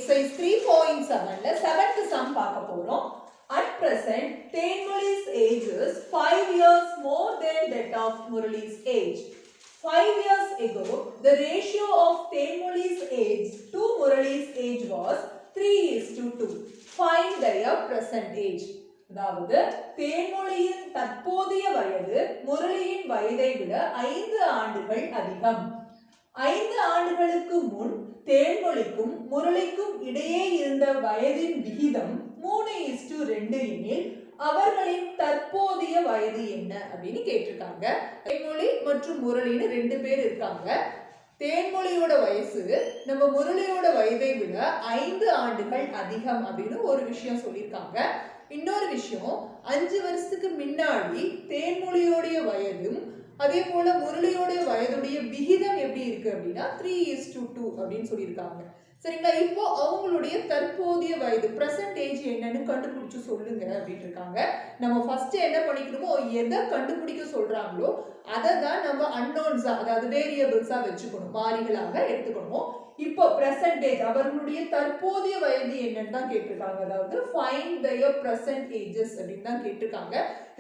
exercise 3.7 7th sum பார்க்க போறோம். At present, Tenmoli's age is 5 years more than that of Murali's age. 5 years ago, the ratio of Tenmoli's age to Murali's age was 3:2. Find their present age. அதாவது தேன்மொழியின் தற்போதைய வயது முரளியின் வயதை விட 5 ஆண்டுகள் அதிகம். 5 ஆண்டுகளுக்கு முன் தேன்மொழிக்கும் முரளிக்கும் இடையே இருந்த வயதின் விகிதம் 3:2 எனில் அவர்களின் தற்போதைய வயது என்ன அப்படின்னு கேட்டிருக்காங்க. தேன்மொழி மற்றும் முரளின்னு 2 பேர் இருக்காங்க. தேன்மொழியோட வயசு நம்ம முரளியோட வயதை விட 5 ஆண்டுகள் அதிகம் அப்படின்னு ஒரு விஷயம் சொல்லியிருக்காங்க. இன்னொரு விஷயம் 5 வருஷத்துக்கு முன்னாடி தேன்மொழியோடைய வயதும் அதே போல முரளியோடைய வயதுடைய விகிதம் எப்படி இருக்கு அப்படின்னா 3:2 அப்படின்னு சொல்லியிருக்காங்க. சரிங்களா? இப்போ அவங்களுடைய தற்போதைய வயது பிரசன்ட் ஏஜ் என்னன்னு கண்டுபிடிச்சு சொல்லுங்க அப்படின்னு இருக்காங்க. நம்ம ஃபர்ஸ்ட் என்ன பண்ணிக்கணுமோ எதை கண்டுபிடிக்க சொல்றாங்களோ அதை தான் நம்ம அன்னோன்ஸா அதாவது வேரியபிள்ஸா வச்சுக்கணும், மாறிகளாக எடுத்துக்கணும். இப்போ பிரசன்ட் ஏஜ் அவர்களுடைய தற்போதைய வயது என்னன்னு தான் கேட்டிருக்காங்க. அதாவது ஃபைண்ட் their present ages அப்படின்னு தான் கேட்டிருக்காங்க.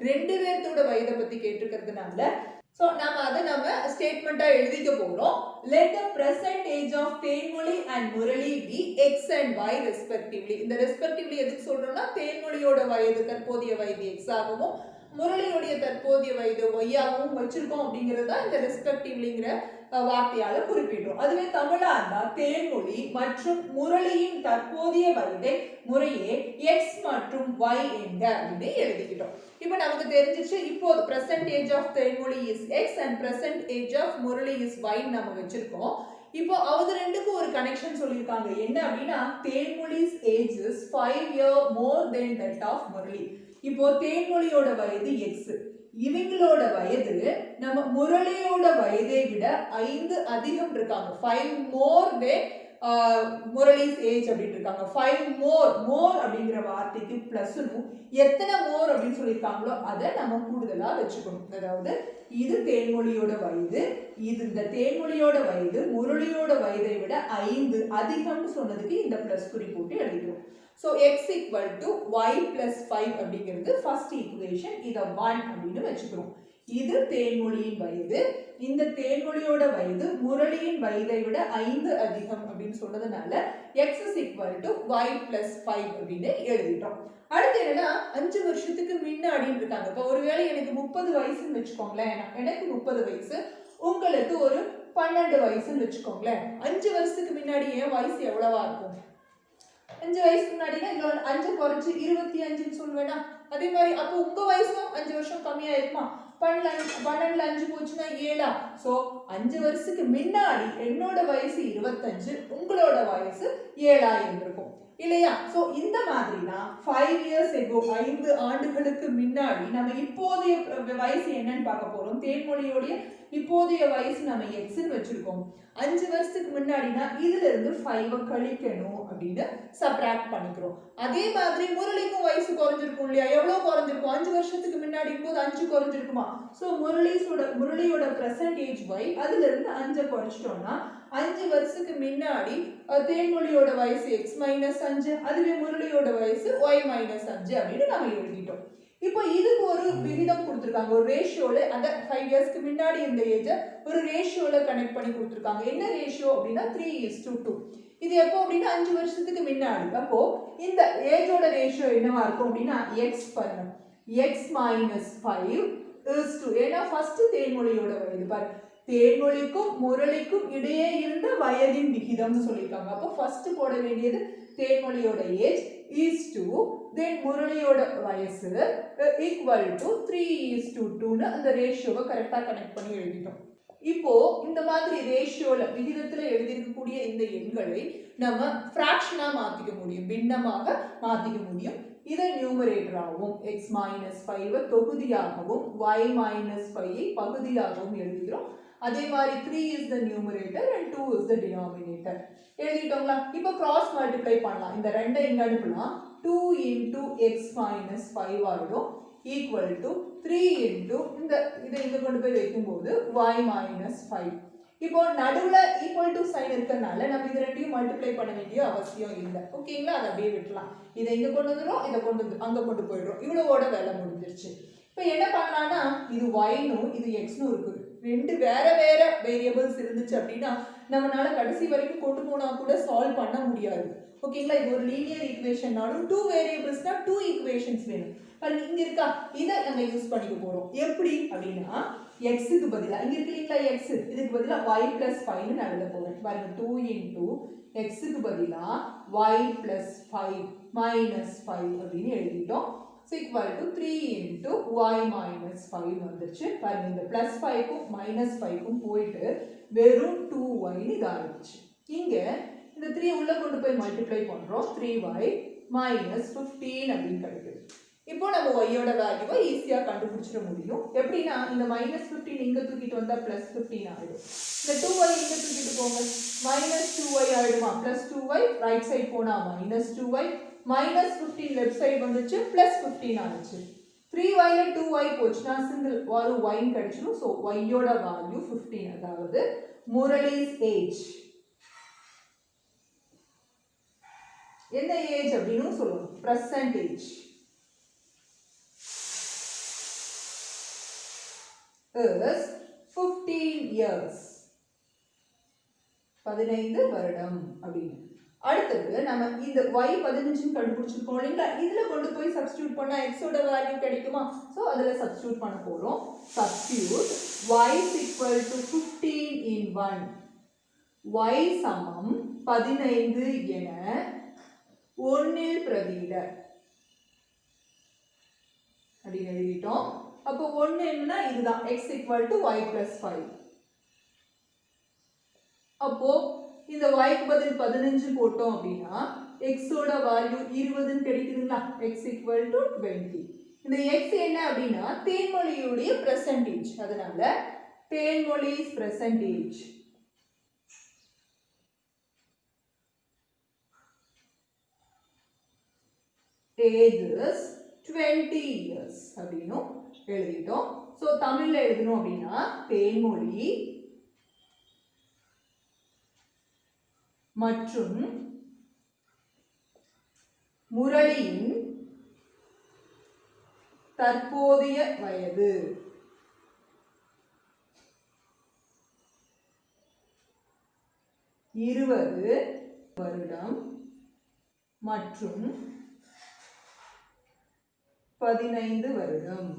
2 பேர்த்தோட வயதை பத்தி கேட்டிருக்கிறதுனால சோ நம்ம ஸ்டேட்மெண்டா எழுதிக்க போறோம். Let the present age of Thenmozhi and Murali be x and y respectively. இந்த respectively எதுக்கு சொல்றோம்னா தேன்மொழியோட வயது தற்போதைய வயது x ஆகவும் முரளியோட தற்போதைய வயது y ஆகவும் வச்சிருக்கோம் அப்படிங்கறத இந்த respectivelyங்கிற வார்த்தையால குறிப்பிடுறோம். அதுவே தமிழா இருந்தா தேன்மொழி மற்றும் முரளியின் தற்போதைய வயதை முறையே x மற்றும் y என்க அப்படின்னு எழுதிக்கிட்டோம். இப்போ நமக்கு தெரிஞ்சிச்சு இப்போ present age of Thenmozhi is x and present age of Murali is y நம்ம வச்சிருக்கோம். இப்போ அவங்க ரெண்டுக்கும் ஒரு கனெக்ஷன் சொல்லிருக்காங்க. என்ன அப்படின்னா தேன்மொழி's age is 5 years more than that of Murali. இப்போ தேன்மொழியோட வயது x, இவங்களோட வயது நம்ம முரளியோட வயதை விட 5 அதிகம் இருக்காங்க. 5 more than முரளி's age அப்படின்னு இருக்காங்க. 5 more அப்படிங்கிற வார்த்தைக்கு பிளஸ்னும் எத்தனை மோர் அப்படின்னு சொல்லியிருக்காங்களோ அதை நம்ம கூடுதலா வச்சுக்கணும். அதாவது இது தேன்மொழியோட வயது, இது இந்த தேன்மொழியோட வயது முரளியோட வயதை விட 5 அதிகம்னு சொன்னதுக்கு இந்த பிளஸ் குறி போட்டு எழுதிக்கிறோம். So x equal to y plus 5 அப்படிங்கிறது ஃபர்ஸ்ட் ஈக்குவேஷன். இதை 1 அப்படின்னு வச்சுக்கிறோம். இது தேன்மொழியின் வயது, இந்த தேன்மொழியோட வயது முரளியின் வயதை விட 5 அதிகம் அப்படின்னு சொன்னதுனால x is equal to y plus 5 அப்படின்னு எழுதிட்டோம். அடுத்து என்னன்னா 5 வருஷத்துக்கு முன்னாடி இருக்காங்க. இப்போ ஒருவேளை எனக்கு 30 வயசுன்னு வச்சுக்கோங்களேன், எனக்கு 30 வயசு, உங்களுக்கு ஒரு 12 வயசுன்னு வச்சுக்கோங்களேன். 5 வருஷத்துக்கு முன்னாடி என் வயசு எவ்வளவா இருக்கும்? 5 வயசுக்கு முன்னாடினா இதுல 5 குறைச்சு 25ன்னு சொல்லுவேனா? அதே மாதிரி அப்போ உங்க வயசும் 5 வருஷம் கம்மியா இருக்குமா? 12ல 5 போச்சுன்னா 7. சோ 5 வருஷத்துக்கு முன்னாடி என்னோட வயசு 25, உங்களோட வயசு 7 இருந்திருக்கும் இல்லையா? சோ இந்த மாதிரி தான் 5 years ago 5 ஆண்டுகளுக்கு முன்னாடி நம்ம இப்போதைய வயசு என்னன்னு பார்க்க போறோம். தேன்மொழியோட இப்போதைய வயசு நம்ம எக்ஸ்ன்னு வச்சிருக்கோம். 5 வருஷத்துக்கு முன்னாடினா இதுல இருந்து 5 கழிக்கணும் அப்படின்னு சப்ட்ராக்ட் பண்ணிக்கிறோம். அதே மாதிரி முரளிக்கும் வயசு குறைஞ்சிருக்கும் இல்லையா? எவ்வளவு குறைஞ்சிருக்கும்? 5 வருஷத்துக்கு முன்னாடி போது 5 குறைஞ்சிருக்குமா? சோ முரளியோட பிரசன்ட் ஏஜ் y அதுல இருந்து 5 குறைச்சிட்டோம்னா 5 வருஷத்துக்கு முன்னாடி தேன்மொழியோட வயசு x மைனஸ் 5, அதுவே முரளியோட வயசு y மைனஸ் 5 அப்படின்னு நம்ம எழுதிட்டோம். இப்போ இதுக்கு ஒரு விகிதம் கொடுத்துருக்காங்க, ஒரு ரேஷியோல அந்த 5 இயர்ஸ்க்கு முன்னாடி இந்த ஏஜை ஒரு ரேஷியோல கனெக்ட் பண்ணி கொடுத்துருக்காங்க. என்ன ரேஷியோ அப்படின்னா 3:2. இது எப்போ அப்படின்னா 5 வருஷத்துக்கு முன்னாடி. அப்போ இந்த ஏஜோட ரேஷியோ என்னவா இருக்கும் அப்படின்னா x பாருங்க, x மைனஸ் 5 is to, ஏன்னா ஃபர்ஸ்ட் தேன்மொழியோட வயது பாரு, தேன்மொழிக்கும் முரளிக்கும் இடையே இருந்த வயதின் விகிதம்னு சொல்லியிருக்காங்க. அப்போ ஃபர்ஸ்ட் போட வேண்டியது தேன்மொழியோட ஏஜ் is to then முரளியோட வயசு equal to 3:2ன்னு அந்த ரேஷியோவை கரெக்டா கனெக்ட் பண்ணி எழுதிட்டோம். இப்போ இந்த மாதிரி ரேஷியோல விகிதத்துல எழுதியிருக்கக்கூடிய இந்த எண்களை நம்ம ஃபிராக்ஷனா மாத்திக்க முடியும், பின்னமாக மாத்திக்க முடியும். இதை நியூமரேட்டராகவும் x மைனஸ் 5 தொகுதியாகவும் y மைனஸ் 5 பகுதியாகவும் எழுதிக்கிறோம். அதே மாதிரி 3 is the numerator and 2 is the denominator எழுதிட்டோங்களா? இப்போ கிராஸ் மல்டிப்ளை பண்ணலாம். இந்த ரெண்டை இங்க அனுப்பலாம். 2 into x minus 5 ஆயிடும் equal to 3 into இதை இங்க கொண்டு போய் வைக்கும்போது y minus 5 இப்போ நடுவுல ஈக்குவல் டு சைன் இருக்கறனால நம்ம இது ரெண்டையும் மல்டிப்ளை பண்ண வேண்டிய அவசியம் இல்லை. ஓகேங்களா? அதை அப்படியே விட்டுலாம். இதை இங்க கொண்டு வந்துரும், இதை கொண்டு வந்து அங்க கொண்டு போயிடுறோம். இவ்வளவோட வேலை முடிஞ்சிருச்சு. இப்போ என்ன பண்ணலாம்னா இது y-னும் இது x-னும் இருக்கு. ரெண்டு வேற வேற வேரியபிள்ஸ் இருந்துச்சு அப்படின்னா நம்மளால கடைசி வரைக்கும் கொண்டு போனா கூட சால்வ் பண்ண முடியாது. ஓகேங்களா? இது ஒரு லீனியர் ஈக்குவேஷன்னாலும் 2 வேரியபிள்ஸ்னா 2 ஈக்குவேஷன்ஸ் வேணும். பாருங்க இங்க இருக்கா, இதை நம்ம யூஸ் பண்ணிக்க போறோம். எப்படி அப்படின்னா x க்கு பதிலா இங்க இருக்கு இல்லீங்களா x, இதுக்கு பதிலா y + 5 ன்னு நான் எழுத போறேன். பாருங்க 2 * x க்கு பதிலா y + 5 - 5 அப்படின்னு எழுதிட்டோம். = 3 * y - 5 வந்துருச்சு. பாருங்க இந்த +5 க்கும் -5 க்கும் போயிட்டு வெறும் 2y ன்னு இதாயிடுச்சு. இங்க இந்த 3 உள்ள கொண்டு போய் மல்டிப்ளை பண்றோம். 3y - 15 அப்படின்னு கிடைக்குது. இப்போ நம்ம y யோட வேல்யூவை ஈஸியா கண்டுபிடிச்சிட முடியும். எப்படின்னா இந்த -15 இங்க தூக்கிட்டு வந்தா +15 ஆயிடும். இந்த 2y இங்க தூக்கிட்டு போங்க, -2y ஆயிடுமா? +2y ரைட் சைடு போனா -2y, -15 லெஃப்ட் சைடு வந்துச்சு, +15 ஆச்சு. 3y ல 2y போச்சுனா சிங்கிள் ஒரு y கிடைச்சிடும். சோ y யோட வேல்யூ 15. அதாவது முரளிஸ் ஏஜ் என்ன ஏஜ் அப்படின்னு சொல்லுவோம்? Present age is 15 years. 15 வருடம் அப்படின்னு. அடுத்து நம்ம இந்த y 15 கண்டுபிடிச்சிருக்கோம் இல்லைங்களா? இதுல கொண்டு போய் சப்ஸ்டிட்யூட் பண்ணா x ஓட வேல்யூ கிடைக்குமா? சோ அதுல சப்ஸ்டிட்யூட் பண்ண போறோம். Substitute y = 15 in 1. y சமம் 15 என 1 இல் பிரதியிட அப்படி எழுதிட்டோம். அப்போ 1 என்னன்னா இதுதான் x = y + 5. அப்போ இந்த y க்கு பதில் 15 போட்டோம் அப்படின்னா x ஓட வேல்யூ 20 ன்னு கிடைக்குதுங்களா? x = 20. இந்த x என்ன அப்படின்னா தேன்மொழியுடைய பெர்சன்டேஜ். அதனால தேன்மொழிஸ் பெர்சன்டேஜ் age is 20 years அப்படின்னு எழுதிட்டோம். சோ தமிழ்ல எழுதணும் அப்படின்னா தேன்மொழி மற்றும் முரளியின் தற்போதைய வயது 20 வருடம் மற்றும் 15 வருடம்.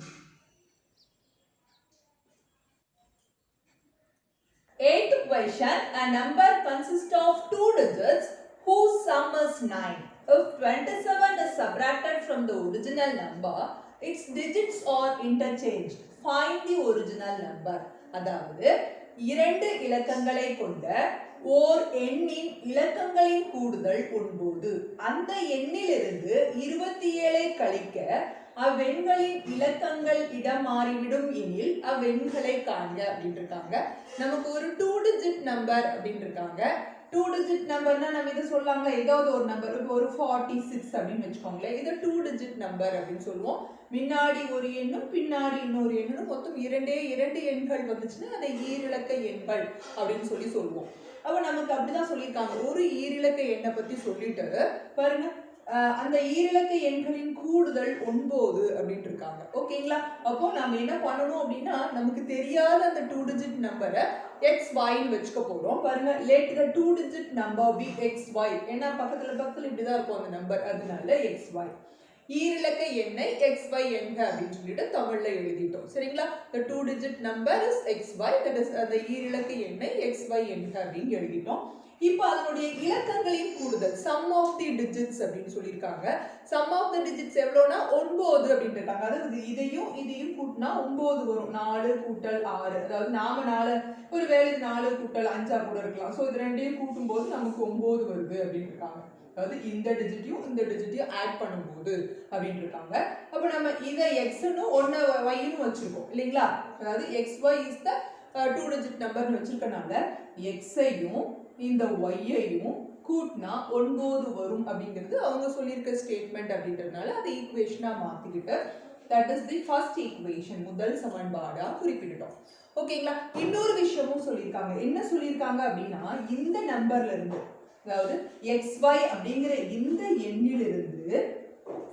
Eighth question. A number consists of 2 digits whose sum is 9. If 27 is subtracted from the original number, its digits are interchanged. Find the original number. அதாவது இரண்டு இலக்கங்களை கொண்ட ஓர் எண்ணின் இலக்கங்களின் கூடுதல் 9. அந்த எண்ணிலிருந்து 27 கழிக்க அவ்வெண்களின் இலக்கங்கள் இடம் மாறிவிடும் எனில் அவ்வெண்களை காண்க அப்படின்னு இருக்காங்க. நமக்கு ஒரு 2 டிஜிட் நம்பர் அப்படின்னு இருக்காங்க. 2 டிஜிட் நம்பர்னா நம்ம இதை சொல்லலாங்களா? ஏதாவது ஒரு நம்பர், இப்போ ஒரு 46 அப்படின்னு வச்சுக்கோங்களேன். இதை 2 டிஜிட் நம்பர் அப்படின்னு சொல்லுவோம். முன்னாடி ஒரு எண்ணும் பின்னாடி இன்னொரு எண்ணும் மொத்தம் இரண்டு எண்கள் வந்துச்சுன்னா அதை ஈரிலக்க எண்கள் அப்படின்னு சொல்லுவோம். அப்ப நமக்கு அப்படிதான் சொல்லியிருக்காங்க. ஒரு ஈரிலக்க எண்ணை பத்தி சொல்லிட்டு பாருங்க, அந்த ஈரிலக்க எண்களின் கூடுதல் 9 அப்படின்னு இருக்காங்க. ஓகேங்களா? அப்போ நாம என்ன பண்ணணும் அப்படின்னா நமக்கு தெரியாத அந்த 2 டிஜிட் நம்பரை xy ன்னு வச்சுக்க போறோம். பாருங்க, let the 2 digit number be xy. ஏன்னா பக்கத்துல இப்படிதான் இருக்கும் அந்த நம்பர், அதனால xy. ஈரிலக்க எண்ணை xy என்க அப்படின்னு சொல்லிட்டு தமிழ்ல எழுதிட்டோம். சரிங்களா? the 2 digit number is xy, that is அந்த ஈரிலக்க எண்ணை xy என்க அப்படின்னு எழுதிட்டோம். இப்போ அதனுடைய இலக்கங்களின் கூடுதல் sum of the digits அப்படின்னு சொல்லியிருக்காங்க. sum of the digits எவ்வளோனா 9 அப்படின்னு இருக்காங்க. அதாவது இதையும் கூட்டினா 9 வரும். 4 கூட்டல் 6, அதாவது நாம 4 ஒரு வேலை 4 கூட்டல் 5 கூட இருக்கலாம். ஸோ இது ரெண்டையும் கூட்டும் போது நமக்கு 9 வருது அப்படின்னு இருக்காங்க. அதாவது இந்த டிஜிட்டையும் ஆட் பண்ணும்போது அப்படின்னு இருக்காங்க. அப்போ நம்ம இதை எக்ஸ்னு ஒன்று ஒய்னு வச்சிருக்கோம் இல்லைங்களா? அதாவது xy இஸ் த 2 டிஜிட் நம்பர்னு வச்சிருக்கனால எக்ஸையும் இந்த ஒய்யையும் கூட்டினா 9 வரும் அப்படிங்கிறது அவங்க சொல்லியிருக்க ஸ்டேட்மெண்ட் அப்படின்றதுனால அதை ஈக்குவேஷனா மாத்திக்கிட்டு that is the first equation, முதல் சமன்பாடா குறிப்பிட்டுட்டோம். ஓகேங்களா? இன்னொரு விஷயமும் சொல்லியிருக்காங்க. என்ன சொல்லியிருக்காங்க அப்படின்னா, இந்த நம்பர்ல இருந்து, அதாவது xy அப்படிங்கிற இந்த எண்ணிலிருந்து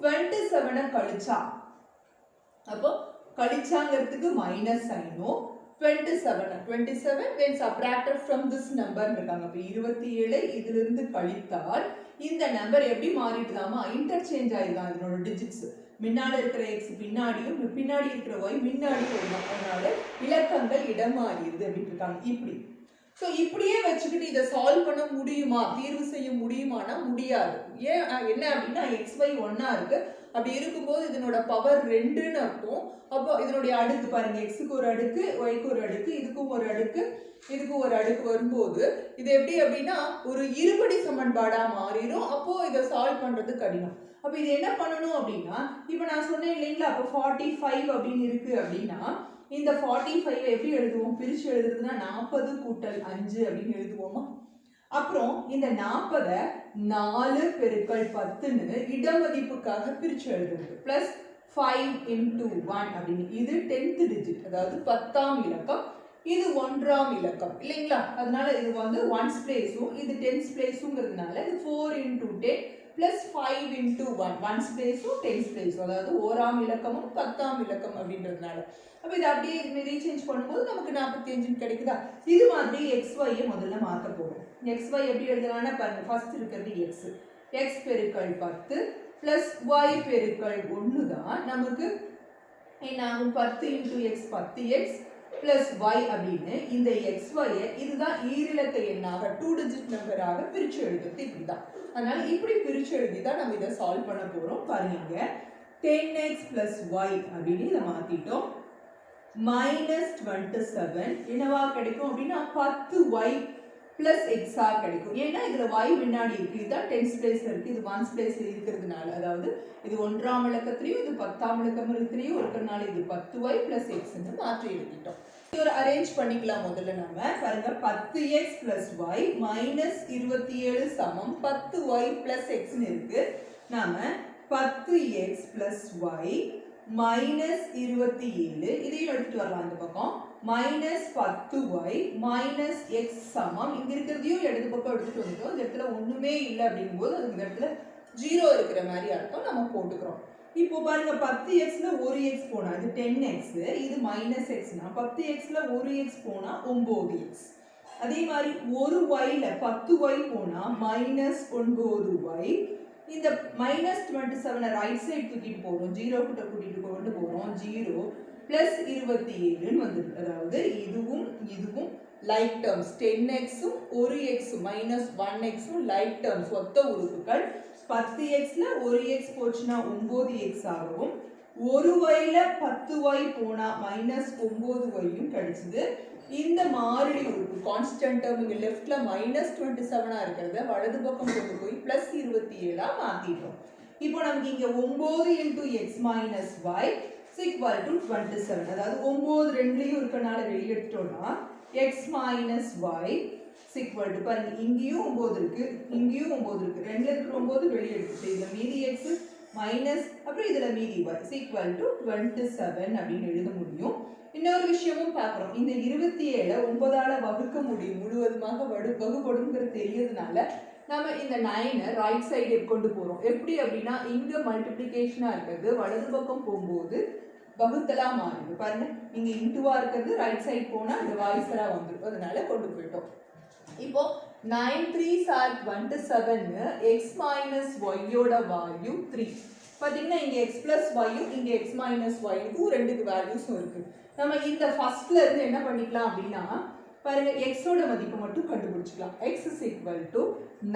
27 கழிச்சா, அப்போ கழிச்சாங்கிறதுக்கு minus சைனும் 27 when subtracted from this number இருக்காங்க. அப்ப 27 இதிலிருந்து கழித்தால் இந்த நம்பர் எப்படி மாறிடுதாமா, இன்டர்சேஞ்ச் ஆயிடுதான். இதனோட டிஜிட்ஸ் முன்னால இருக்கிற x பின்னாடியும் பின்னாடி இருக்கிற y முன்னாடியும் வரணும். அதனால இலக்கங்கள் இடம் மாறிடுது அப்படின்னு இருக்காங்க. இப்படி ஸோ இப்படியே வச்சுக்கிட்டு இதை சால்வ் பண்ண முடியுமா, தீர்வு செய்ய முடியுமானா முடியாது. ஏன் என்ன அப்படின்னா xy ஒன்னா இருக்கு. அப்படி இருக்கும்போது இதனோட பவர் 2ன்னு அர்த்தம். அப்போ இதனுடைய அடுக்கு பாருங்க, எக்ஸுக்கு ஒரு அடுக்கு, ஒய்க்கு ஒரு அடுக்கு, இதுக்கும் ஒரு அடுக்கு, இதுக்கும் ஒரு அடுக்கு வரும்போது இது எப்படி அப்படின்னா ஒரு இருபடி சமன்பாடா மாறிடும். அப்போ இதை சால்வ் பண்றது கடினம். அப்போ இது என்ன பண்ணணும் அப்படின்னா, இப்போ நான் சொன்னேன் இல்லைங்களா, அப்போ 45 அப்படின்னு இருக்கு அப்படின்னா இந்த 45 எப்படி எழுதுவோம், பிரிச்சு எழுதுறதுன்னா 40 கூட்டல் 5 அப்படின்னு எழுதுவோமா. அப்புறம் இந்த 40 4 பெருக்கல் 10ன்னு இடமதிப்புக்காக பிரிச்சு எழுதுறது, பிளஸ் 5 into 1 அப்படின்னு. இது 10th digit, அதாவது 10ஆம் இலக்கம். இது 1ஆம் இலக்கம் இல்லைங்களா. அதனால இது வந்து 1's பிளேஸும் இது 10's பிளேஸுங்கிறதுனால இது 4 into 10 plus 5 into 1, 1's பிளேஸும் 10's பிளேஸும், அதாவது 1ஆம் இலக்கமும் 10ஆம் இலக்கம் அப்படின்றதுனால. அப்போ இது அப்படியே ரீசேஞ்ச் பண்ணும்போது நமக்கு 45 கிடைக்குதா. இது மாதிரி xy முதல்ல மாற்ற போறோம். xy எப்படி எழுதலாம்னா பாருங்க, ஃபர்ஸ்ட் இருக்கிறது x பெருக்கல் 10 பிளஸ் y பெருக்கல் 1 தான் நமக்கு என்ன ஆகும், 10 into x 10x plus y அப்படின்னு. இந்த xy இதுதான் ஈரிலக்க எண்ணாக 2 digit நம்பராக பிரிச்சு எழுதுறது இப்படிதான். அதனால இப்படி பிரிச்சு எழுதி தான் நம்ம இதை சால்வ் பண்ண போறோம். பாருங்க, 10x plus y அப்படின்னு இதை மாத்திட்டோம். மைனஸ் 27 என்னவா கிடைக்கும் அப்படின்னா 10y plus x கிடைக்கும். ஏன்னா இதுல y முன்னாடி இருக்கு, இதுதான் 10's பிளேஸ்ல இருக்கு, இது 1's பிளேஸ்ல இருக்கிறதுனால, அதாவது இது 1ஆம் இலக்கத்திலையும் இது 10ஆம் இலக்கத்திலையும் இருக்கிறதுனால இது 10y plus x ன்னு மாற்றி எழுதிட்டோம். ஒரு அரேஞ்ச் பண்ணிக்கலாம். முதல்ல நம்ம பாருங்க, 10x plus y மைனஸ் 27 சமம் 10y plus x ன்னு இருக்கு. நாம 10x plus y மைனஸ் 27 இதையும் எடுத்துட்டு வரலாம் இந்த பக்கம், மைனஸ் 10y மைனஸ் x சமம், இங்க இருக்கிறதையும் இடது பக்கம் எடுத்துட்டு வந்துட்டோம். இந்த இடத்துல ஒண்ணுமே இல்லை அப்படிங்கும்போது இந்த இடத்துல 0 இருக்கிற மாதிரி அர்த்தம், நம்ம போட்டுக்கிறோம். இப்போ பாருங்க, 10xல ஒரு x போனா இது 10x, இது மைனஸ் xனா 10xல ஒரு x போனா 9x. அதே மாதிரி ஒரு yல 10y போனா மைனஸ் 9y. இந்த மைனஸ் 27 ரைட் சைடு தூக்கிட்டு போறோம், 0 கிட்ட கூட்டிட்டு கொண்டு போறோம், 0 பிளஸ் 27ன்னு வந்துருக்கு. அதாவது இதுவும் இதுவும் லைக் டேர்ம்ஸ், 10xம் ஒரு x மைனஸ் 1xம் லைக் டேர்ம்ஸ், ஒத்த உறுப்புகள். 10xல ஒரு x போச்சுன்னா 9x ஆகும், ஒரு yல 10y போனா மைனஸ் 9yயும் கிடைச்சது. இந்த மாறிலி உறுப்பு கான்ஸ்டன்ட் டேர்ம் இங்க லெஃப்ட்ல மைனஸ் 27 இருக்கிறத வலது பக்கம் கொண்டு போய் பிளஸ் 27 மாத்திட்டோம். இப்போ நமக்கு இங்க 9 into x minus y is equal to 27. அதாவது 9 ரெண்டுலயும் இருக்கனால வெளிய எடுத்துட்டோம்னா x minus y is equal to, பாருங்க இங்கேயும் 9 இருக்கு, இங்கேயும் 9 இருக்கு, ரெண்டுல இருக்கிற 9 வெளிய எடுத்துட்டு இதுல மீதி x மைனஸ் அப்புறம் இதுல மீதி y is equal to 27 அப்படின்னு எழுத முடியும். இன்னொரு விஷயமும் பார்க்குறோம், இந்த 27 9ஆல வகுக்க முடியும், முழுவதுமாக வகுப்படுங்கிறது தெரியறதுனால நம்ம இந்த 9 ரைட் சைடு கொண்டு போறோம். எப்படி அப்படின்னா இங்க மல்டிப்ளிகேஷனா இருக்கிறது வலது பக்கம் போகும்போது வகுத்தலா மாறிடும். பாருங்க, இங்க இன்டுவா இருக்கிறது ரைட் சைடு போனா இந்த வாய்ஸரா வந்துடும், அதனால கொண்டு போயிட்டோம். இப்போ 9 3s are 27, x minus y யோட வேல்யூ 3. பாத்தீங்கன்னா இங்க x plus y இங்க x minus y க்கு ரெண்டுக்கு வேல்யூஸும் இருக்கு. நம்ம இந்த ஃபர்ஸ்ட்ல இருந்து என்ன பண்ணிக்கலாம் அப்படின்னா பாருங்க, x ஓட மதிப்பு மட்டும் கண்டுபிடிச்சிக்கலாம். x is equal to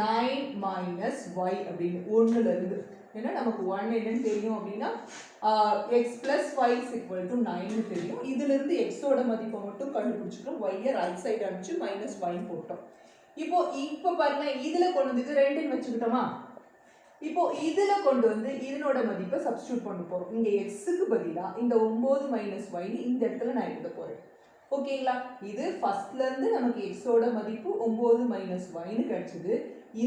9 minus y அப்படின்னு 1ல இருந்து, ஏன்னா நமக்கு 1 என்னன்னு தெரியும் அப்படின்னா x plus y is equal to 9 தெரியும். இதுல இருந்து x ஓட மதிப்பை மட்டும் கண்டுபிடிச்சிக்கிறோம், y ரைட் சைடு அனுப்பிச்சு மைனஸ் y போட்டோம். இப்போ பாருங்க, இதுல கொண்டு வந்து இது 2ன்னு வச்சுக்கிட்டோமா. இப்போ இதுல கொண்டு வந்து இதனோட மதிப்பை சப்ஸ்டிட்யூட் பண்ண போறோம். இங்க x-க்கு பதிலா இந்த 9 மைனஸ் y இந்த இடத்துல நான் எழுத போறேன். ஓகேங்களா, இது ஃபர்ஸ்ட்ல இருந்து நமக்கு x ஓட மதிப்பு 9 மைனஸ் yன்னு கிடைச்சது.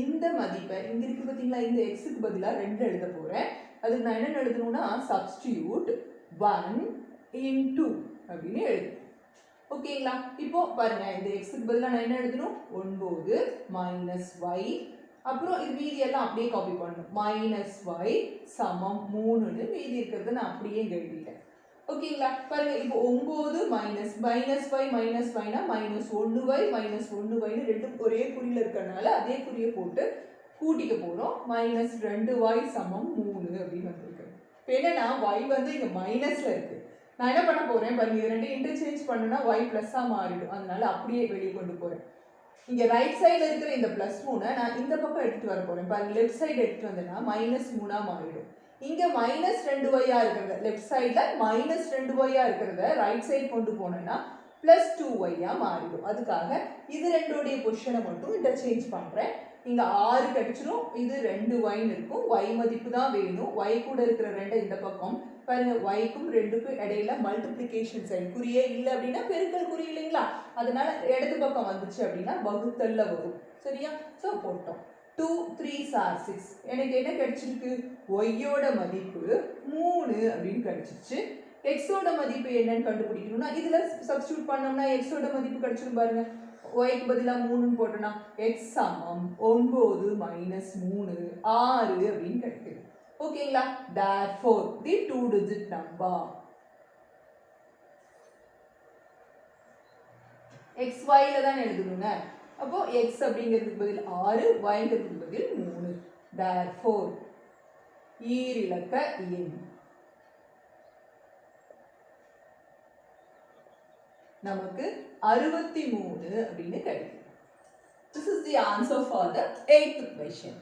இந்த மதிப்பை இங்க இருக்கு பாத்தீங்களா, இந்த x-க்கு பதிலா 2 எழுத போறேன். அதுக்கு நான் என்ன எழுதணும்னா சப்ஸ்டிட்யூட் 1 into அப்படின்னு எழுது. ஓகேங்களா? இப்போ பாருங்க இந்த xக்கு பதிலா நான் என்ன எழுதணும்? 9 minus y, அப்புறம் இது மீதி எல்லாம் அப்படியே காப்பி பண்ணணும். minus y சமம் 3ன்னு மீதி இருக்கிறத நான் அப்படியே இங்க எழுதிட்டேன். ஓகேங்களா? பாருங்க இப்போ 9 minus y minus yனா minus 1y minus 1y ரெண்டும் ஒரே குறியில இருக்கறனால அதே குறியை போட்டு கூட்டிக்க போறோம். minus 2y சமம் 3 அப்படின்னு வந்திருக்கு. இப்போ என்னன்னா y வந்து இங்க மைனஸ்ல இருக்கு. நான் என்ன பண்ண போறேன் பாருங்க, இது ரெண்டையும் இன்டர்சேஞ்ச் பண்ணனா y பிளஸ்ஸா மாறிடும். அதனால அப்படியே வெளியே கொண்டு போறேன். இங்க ரைட் சைடுல இருக்கிற இந்த பிளஸ் 3 நான் இந்த பக்கம் எடுத்துட்டு வர போறேன். பாருங்க லெஃப்ட் சைடு எடுத்துட்டு வந்தேன்னா -3 மாறிடும். இங்க -2y இருக்கிறது லெஃப்ட் சைடுல -2y இருக்கிறத ரைட் சைடு கொண்டு போனேன்னா +2y மாறிடும். அதுக்காக இது ரெண்டோடைய பொசிஷனை மட்டும் இன்டர்சேஞ்ச் பண்றேன். இங்க 6 கிடைச்சிரும். இது 2y இருக்கும். y மதிப்பு தான் வேணும். y கூட இருக்கிற 2 இந்த பக்கம் பாருங்க, y க்கும் 2க்கும் இடையில மல்டிப்ளிகேஷன் சைன் குறியே இல்லை அப்படின்னா பெருக்கல் குறி இல்லைங்களா, அதனால இடது பக்கம் வந்துச்சு அப்படின்னா வகுத்தல்ல வரும். சரியா? ஸோ போட்டோம் 2 3 are 6. எனக்கு என்ன கிடைச்சிருக்கு? ஒய்யோட மதிப்பு 3 அப்படின்னு கிடைச்சிச்சு. எக்ஸோட மதிப்பு என்னன்னு கண்டுபிடிக்கணும்னா இதுல சப்ஸ்டியூட் பண்ணோம்னா எக்ஸோட மதிப்பு கிடைச்சிடும். பாருங்க ஒய்க்கு பதிலாக 3ன்னு போட்டோம்னா எக்ஸ் சமம் 9 minus 3 6 அப்படின்னு கிடைக்குது. ஓகேங்களா? therefore the 2-digit number xy ல தான் எழுதணுங்க. அப்போ x அப்படிங்கிறதுக்கு பதில் 6, yங்கிறதுக்கு பதில் 3. therefore ஈரிலக்க எண் நமக்கு 63 அப்படின்னு கிடைக்கும். This is the answer for the 8th question.